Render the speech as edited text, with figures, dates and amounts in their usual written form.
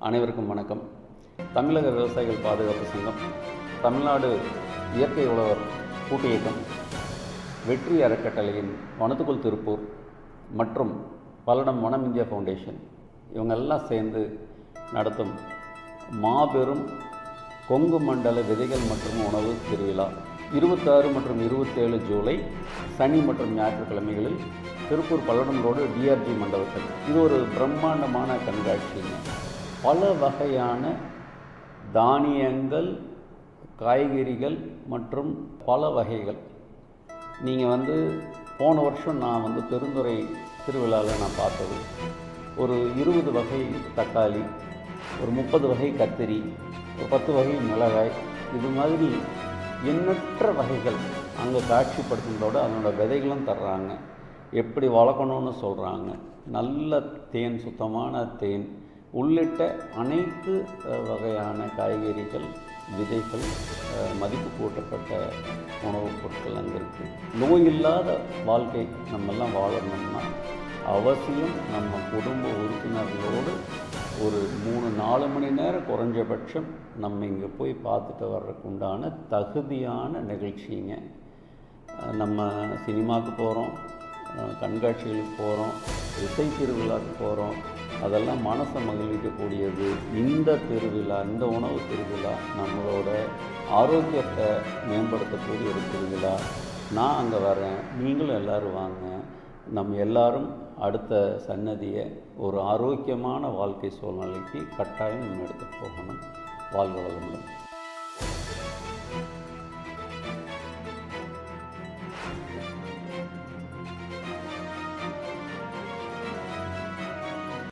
அனைவருக்கும் வணக்கம். தமிழக விவசாயிகள் பாதுகாப்பு சங்கம், தமிழ்நாடு இயற்கை உழவர் கூட்டு இயக்கம், வெற்றி அறக்கட்டளையின் வனத்துக்குள் திருப்பூர் மற்றும் பல்லடம் வனம் இந்தியா ஃபவுண்டேஷன் இவங்கெல்லாம் சேர்ந்து நடத்தும் மாபெரும் கொங்கு மண்டல விதைகள் மற்றும் உணவு திருவிழா 26 மற்றும் 27 ஜூலை சனி மற்றும் ஞாயிற்றுக்கிழமைகளில் திருப்பூர் பல்லடம் ரோடு டிஆர்ஜி மண்டபத்தில். இது ஒரு பிரம்மாண்டமான கண்காட்சிங்க. பல வகையான தானியங்கள், காய்கறிகள் மற்றும் பல வகைகள். நீங்கள் போன வருஷம் நான் பெருந்துறை திருவிழாவில் நான் பார்த்தது ஒரு 20 வகை தக்காளி, ஒரு 30 வகை கத்திரி, ஒரு 10 வகை மிளகாய், இது மாதிரி எண்ணற்ற வகைகள் அங்கே காட்சிப்படுத்துனதோடு அதனோட விதைகளும் தர்றாங்க. எப்படி வளர்க்கணும்னு சொல்கிறாங்க. நல்ல தேன், சுத்தமான தேன் உள்ளிட்ட அனைத்து வகையான காய்கறிகள், விதைகள், மதிப்பு கூட்டப்பட்ட உணவுப் பொருட்கள் அங்கே இருக்குது. நோயில்லாத வாழ்க்கை நம்மெல்லாம் வாழணும்னா அவசியம் நம்ம குடும்ப உறுப்பினர்களோடு ஒரு 3-4 மணி நேரம் குறைஞ்சபட்சம் நம்ம இங்கே போய் பார்த்துட்டு வர்றதுக்கு உண்டான தகுதியான நிகழ்ச்சிங்க. நம்ம சினிமாவுக்கு போகிறோம், கண்காட்சிகளுக்கு போகிறோம், இசை திருவிழாவுக்கு போகிறோம், அதெல்லாம் மனசை மகிழ்விக்கக்கூடியது. இந்த திருவிழா, இந்த உணவு திருவிழா நம்மளோட ஆரோக்கியத்தை மேம்படுத்தக்கூடிய ஒரு திருவிழா. நான் அங்கே வரேன், நீங்களும் எல்லோரும் வாங்க. நம்ம எல்லாரும் அடுத்த சன்னதியை ஒரு ஆரோக்கியமான வாழ்க்கை சூழ்நிலைக்கு கட்டாயம் நம்ம எடுத்துகிட்டு போகணும். வாழ்க வளமுடன்.